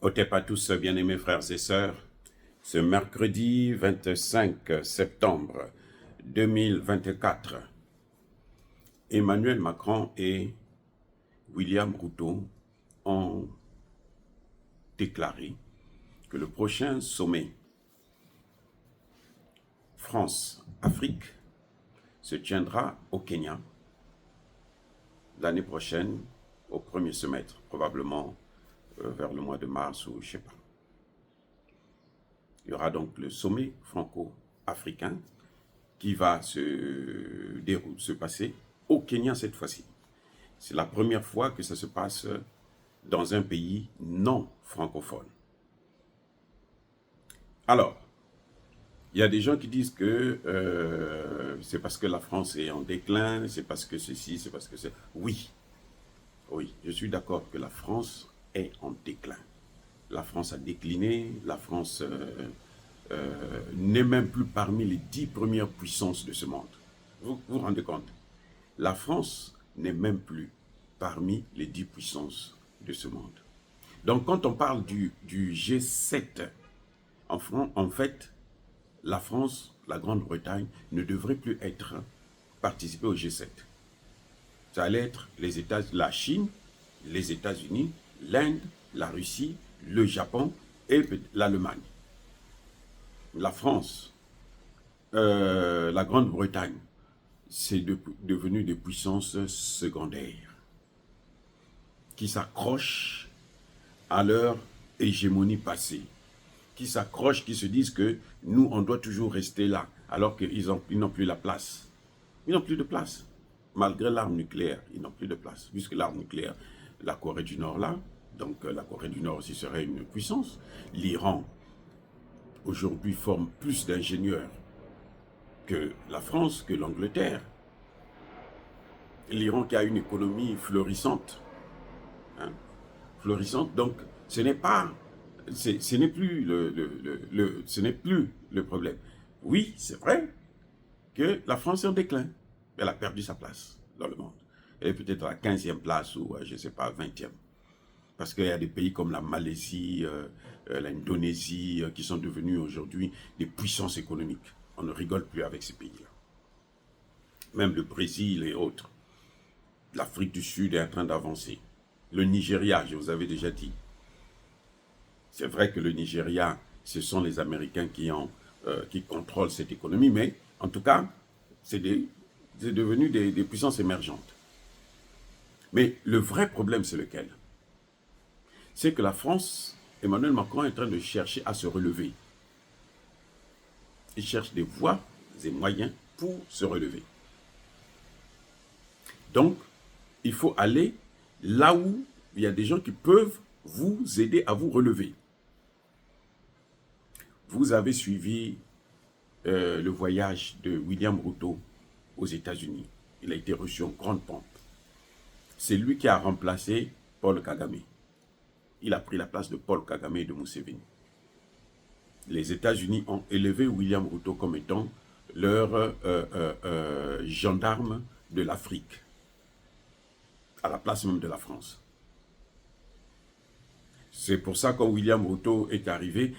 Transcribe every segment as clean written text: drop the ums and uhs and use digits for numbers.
Otep à tous, bien-aimés frères et sœurs. Ce mercredi 25 septembre 2024, Emmanuel Macron et William Ruto ont déclaré que le prochain sommet France-Afrique se tiendra au Kenya l'année prochaine, au premier semestre, probablement vers le mois de mars ou je ne sais pas. Il y aura donc le sommet franco-africain qui va se passer au Kenya cette fois-ci. C'est la première fois que ça se passe dans un pays non francophone. Alors, il y a des gens qui disent que c'est parce que la France est en déclin, c'est parce que ceci, c'est parce que c'est... Oui, je suis d'accord que la France est en déclin. La France a décliné, la France n'est même plus parmi les 10 premières puissances de ce monde. Vous vous rendez compte? La France n'est même plus parmi les 10 puissances de ce monde. Donc quand on parle du G7, en fait, la France, la Grande-Bretagne, ne devrait plus participer au G7. Ça allait être la Chine, les États-Unis, l'Inde, la Russie, le Japon et l'Allemagne. La France, la Grande-Bretagne, c'est devenu des puissances secondaires qui s'accrochent à leur hégémonie passée, qui s'accrochent, qui se disent que nous, on doit toujours rester là, alors qu'ils n'ont plus la place. Ils n'ont plus de place. Malgré l'arme nucléaire, ils n'ont plus de place. Puisque l'arme nucléaire, la Corée du Nord là, donc la Corée du Nord aussi serait une puissance. L'Iran, aujourd'hui, forme plus d'ingénieurs que la France, que l'Angleterre. L'Iran qui a une économie florissante. Florissante, donc ce n'est plus le problème. Oui, c'est vrai que la France est en déclin. Elle a perdu sa place dans le monde. Elle est peut-être à la 15e place ou, je ne sais pas, 20e. Parce qu'il y a des pays comme la Malaisie, l'Indonésie, qui sont devenus aujourd'hui des puissances économiques. On ne rigole plus avec ces pays-là. Même le Brésil et autres. L'Afrique du Sud est en train d'avancer. Le Nigeria, je vous avais déjà dit. C'est vrai que le Nigeria, ce sont les Américains qui contrôlent cette économie, mais en tout cas, c'est devenu des puissances émergentes. Mais le vrai problème, c'est lequel? C'est que la France, Emmanuel Macron est en train de chercher à se relever. Il cherche des voies et moyens pour se relever. Donc, il faut aller là où il y a des gens qui peuvent vous aider à vous relever. Vous avez suivi le voyage de William Ruto aux États-Unis. Il a été reçu en grande pompe. C'est lui qui a remplacé Paul Kagame. Il a pris la place de Paul Kagame et de Museveni. Les États-Unis ont élevé William Ruto comme étant leur gendarme de l'Afrique, à la place même de la France. C'est pour ça que quand William Ruto est arrivé,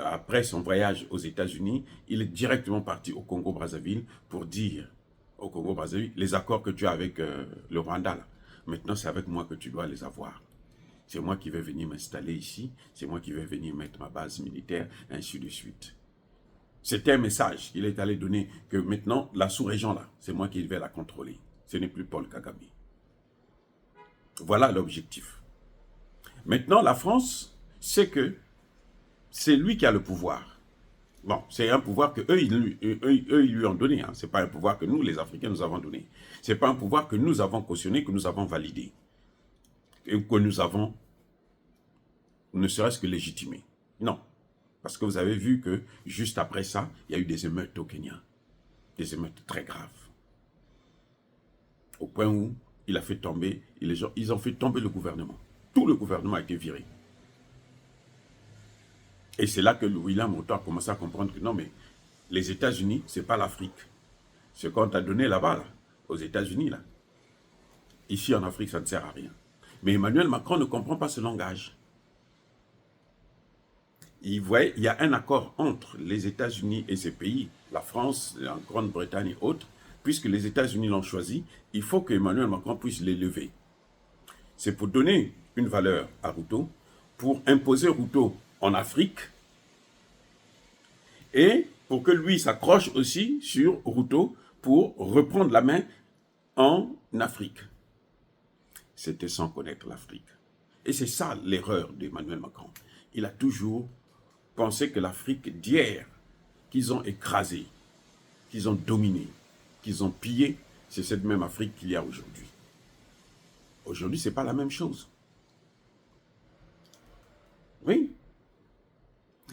après son voyage aux États-Unis, il est directement parti au Congo-Brazzaville pour dire au Congo-Brazzaville, les accords que tu as avec le Rwanda, là, maintenant c'est avec moi que tu dois les avoir. C'est moi qui vais venir m'installer ici, c'est moi qui vais venir mettre ma base militaire, ainsi de suite. C'était un message qu'il est allé donner que maintenant, la sous-région là, c'est moi qui vais la contrôler. Ce n'est plus Paul Kagame. Voilà l'objectif. Maintenant, la France, c'est que c'est lui qui a le pouvoir. Bon, c'est un pouvoir que eux, ils lui ont donné. Hein. Ce n'est pas un pouvoir que nous, les Africains, nous avons donné. Ce n'est pas un pouvoir que nous avons cautionné, que nous avons validé. Et que nous avons, ne serait-ce que légitimé. Non. Parce que vous avez vu que, juste après ça, il y a eu des émeutes au Kenya. Des émeutes très graves. Au point où il a fait tomber, ils ont fait tomber le gouvernement. Tout le gouvernement a été viré. Et c'est là que William Ruto a commencé à comprendre que non, mais les États-Unis, ce n'est pas l'Afrique. Ce qu'on t'a donné là-bas, là, aux États-Unis, là. Ici, en Afrique, ça ne sert à rien. Mais Emmanuel Macron ne comprend pas ce langage. il y a un accord entre les États-Unis et ces pays, la France, la Grande-Bretagne et autres, puisque les États-Unis l'ont choisi, il faut que Emmanuel Macron puisse les lever. C'est pour donner une valeur à Ruto, pour imposer Ruto en Afrique, et pour que lui s'accroche aussi sur Ruto pour reprendre la main en Afrique. C'était sans connaître l'Afrique. Et c'est ça l'erreur d'Emmanuel Macron. Il a toujours pensé que l'Afrique d'hier, qu'ils ont écrasée, qu'ils ont dominée, qu'ils ont pillée, c'est cette même Afrique qu'il y a aujourd'hui. Aujourd'hui, ce n'est pas la même chose. Oui.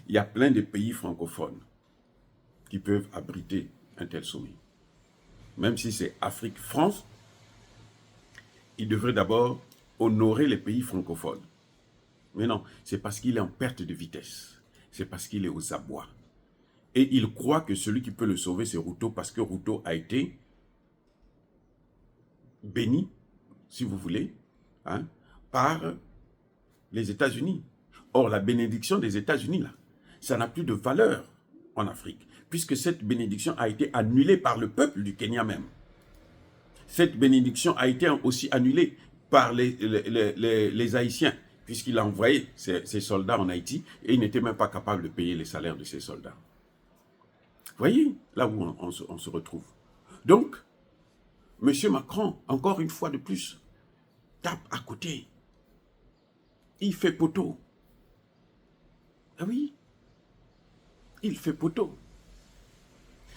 Il y a plein de pays francophones qui peuvent abriter un tel sommet. Même si c'est Afrique-France, il devrait d'abord honorer les pays francophones. Mais non, c'est parce qu'il est en perte de vitesse. C'est parce qu'il est aux abois. Et il croit que celui qui peut le sauver, c'est Ruto, parce que Ruto a été béni, si vous voulez, hein, par les États-Unis. Or, la bénédiction des États-Unis, là, ça n'a plus de valeur en Afrique, puisque cette bénédiction a été annulée par le peuple du Kenya même. Cette bénédiction a été aussi annulée par les Haïtiens, puisqu'il a envoyé ses soldats en Haïti, et il n'était même pas capable de payer les salaires de ses soldats. Vous voyez, là où on se retrouve. Donc, M. Macron, encore une fois de plus, tape à côté. Il fait poteau. Ah oui, il fait poteau.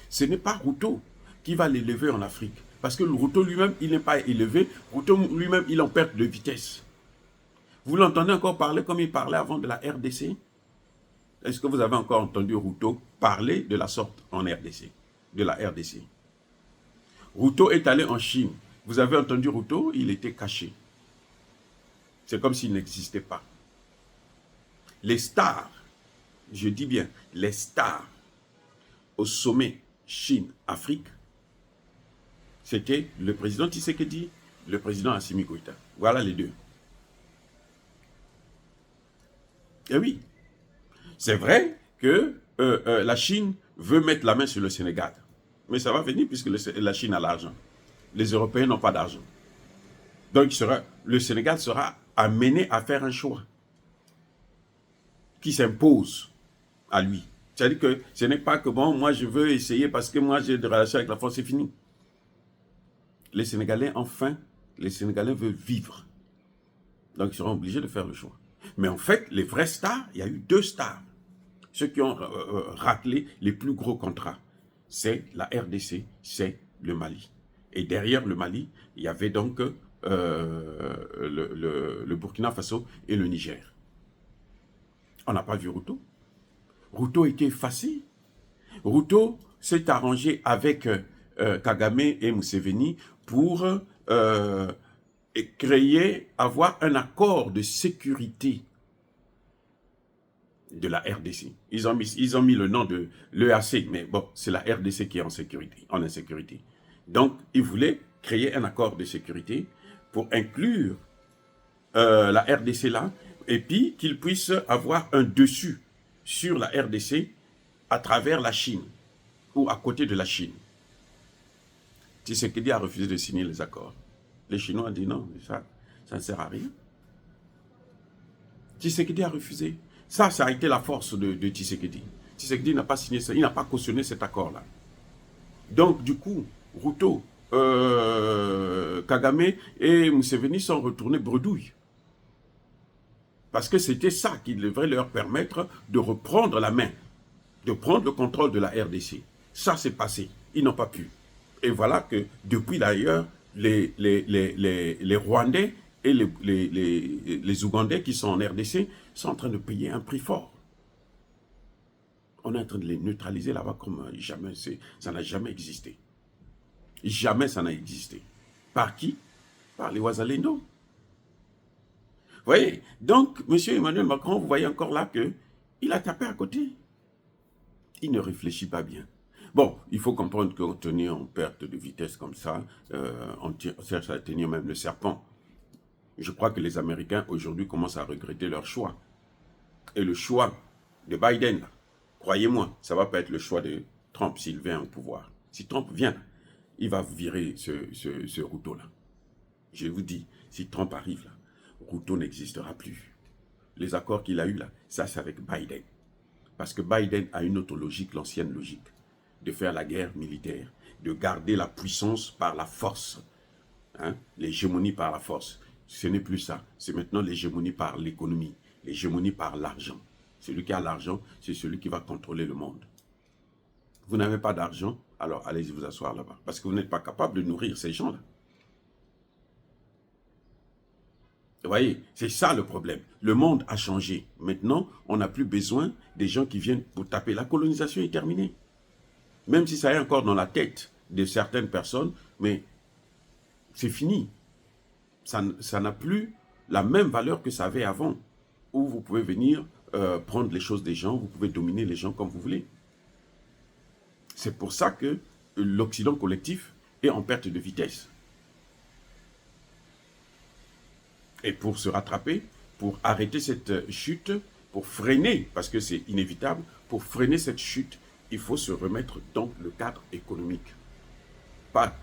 Ce n'est pas Ruto qui va l'élever en Afrique. Parce que Ruto lui-même, il n'est pas élevé. Ruto lui-même, il est en perte de vitesse. Vous l'entendez encore parler comme il parlait avant de la RDC? Est-ce que vous avez encore entendu Ruto parler de la sorte en RDC, de la RDC? Ruto est allé en Chine. Vous avez entendu Ruto? Il était caché. C'est comme s'il n'existait pas. Les stars, je dis bien, les stars au sommet Chine-Afrique, c'était le président Tshisekedi, le président Assimi Goïta. Voilà les deux. Et oui, c'est vrai que la Chine veut mettre la main sur le Sénégal. Mais ça va venir puisque la Chine a l'argent. Les Européens n'ont pas d'argent. Donc le Sénégal sera amené à faire un choix qui s'impose à lui. C'est-à-dire que ce n'est pas que bon, moi je veux essayer parce que moi j'ai des relations avec la France, c'est fini. Les Sénégalais, enfin, les Sénégalais veulent vivre. Donc ils seront obligés de faire le choix. Mais en fait, les vrais stars, il y a eu deux stars. Ceux qui ont raclé les plus gros contrats, c'est la RDC, c'est le Mali. Et derrière le Mali, il y avait donc le Burkina Faso et le Niger. On n'a pas vu Ruto. Ruto était effacé. Ruto s'est arrangé avec Kagame et Museveni pour avoir un accord de sécurité de la RDC. Ils ont mis le nom de l'EAC, mais bon, c'est la RDC qui est en insécurité. Donc, ils voulaient créer un accord de sécurité pour inclure la RDC là, et puis qu'ils puissent avoir un dessus sur la RDC à travers la Chine, ou à côté de la Chine. Tshisekedi a refusé de signer les accords. Les Chinois ont dit non, ça ne sert à rien. Tshisekedi a refusé. Ça a été la force de Tshisekedi. Tshisekedi n'a pas signé ça, il n'a pas cautionné cet accord-là. Donc, du coup, Ruto, Kagame et Museveni sont retournés bredouilles. Parce que c'était ça qui devrait leur permettre de reprendre la main, de prendre le contrôle de la RDC. Ça s'est passé, ils n'ont pas pu. Et voilà que depuis d'ailleurs, les Rwandais et les Ougandais qui sont en RDC sont en train de payer un prix fort. On est en train de les neutraliser là-bas comme jamais, ça n'a jamais existé. Jamais ça n'a existé. Par qui? Par les Ouazalendo. Vous voyez? Donc, M. Emmanuel Macron, vous voyez encore là qu'il a tapé à côté. Il ne réfléchit pas bien. Bon, il faut comprendre qu'on tenait en perte de vitesse comme ça, on cherche à tenir même le serpent. Je crois que les Américains aujourd'hui commencent à regretter leur choix. Et le choix de Biden, là, croyez-moi, ça ne va pas être le choix de Trump s'il vient au pouvoir. Si Trump vient, il va virer ce Ruto-là. Je vous dis, si Trump arrive là, Ruto n'existera plus. Les accords qu'il a eus là, ça c'est avec Biden. Parce que Biden a une autre logique, l'ancienne logique, de faire la guerre militaire, de garder la puissance par la force, hein, l'hégémonie par la force. Ce n'est plus ça, c'est maintenant l'hégémonie par l'économie, l'hégémonie par l'argent. Celui qui a l'argent, c'est celui qui va contrôler le monde. Vous n'avez pas d'argent, alors allez-y vous asseoir là-bas, parce que vous n'êtes pas capable de nourrir ces gens-là. Vous voyez, c'est ça le problème. Le monde a changé. Maintenant, on n'a plus besoin des gens qui viennent pour taper. La colonisation est terminée. Même si ça est encore dans la tête de certaines personnes, mais c'est fini. Ça n'a plus la même valeur que ça avait avant, où vous pouvez venir prendre les choses des gens, vous pouvez dominer les gens comme vous voulez. C'est pour ça que l'Occident collectif est en perte de vitesse. Et pour se rattraper, pour arrêter cette chute, pour freiner, parce que c'est inévitable, pour freiner cette chute, il faut se remettre dans le cadre économique. Pas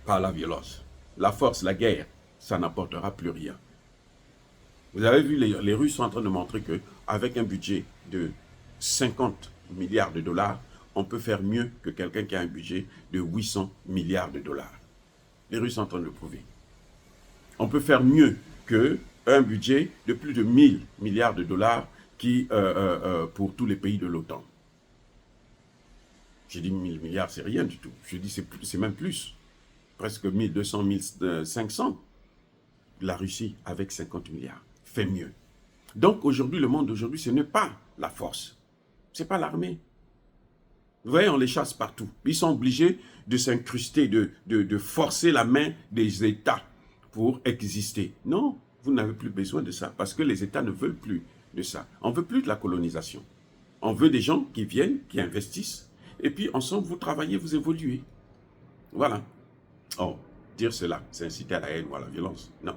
la violence. La force, la guerre, ça n'apportera plus rien. Vous avez vu, les Russes sont en train de montrer qu'avec un budget de 50 milliards de dollars, on peut faire mieux que quelqu'un qui a un budget de 800 milliards de dollars. Les Russes sont en train de le prouver. On peut faire mieux qu'un budget de plus de 1000 milliards de dollars pour tous les pays de l'OTAN. J'ai dit 1000 milliards, c'est rien du tout. Je dis c'est même plus. Presque 1200, 1500. La Russie, avec 50 milliards, fait mieux. Donc aujourd'hui, le monde d'aujourd'hui, ce n'est pas la force. Ce n'est pas l'armée. Vous voyez, on les chasse partout. Ils sont obligés de s'incruster, de forcer la main des États pour exister. Non, vous n'avez plus besoin de ça, parce que les États ne veulent plus de ça. On ne veut plus de la colonisation. On veut des gens qui viennent, qui investissent, et puis ensemble, vous travaillez, vous évoluez. Voilà. Oh, dire cela, c'est inciter à la haine ou à la violence. Non.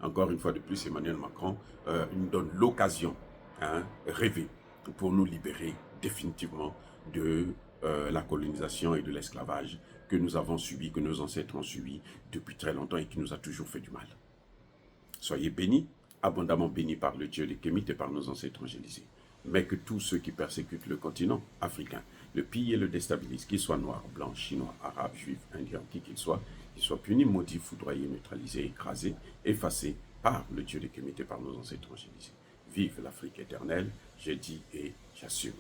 Encore une fois de plus, Emmanuel Macron nous donne l'occasion, rêver, pour nous libérer définitivement de la colonisation et de l'esclavage que nous avons subi, que nos ancêtres ont subi depuis très longtemps et qui nous a toujours fait du mal. Soyez bénis, abondamment bénis par le Dieu des Kémites et par nos ancêtres angélisés. Mais que tous ceux qui persécutent le continent africain, le pillent et le déstabilisent, qu'ils soient noirs, blancs, chinois, arabes, juifs, indiens, qui qu'ils soient punis, maudits, foudroyés, neutralisés, écrasés, effacés par le Dieu des Kémites et par nos ancêtres angélisés. Vive l'Afrique éternelle, j'ai dit et j'assume.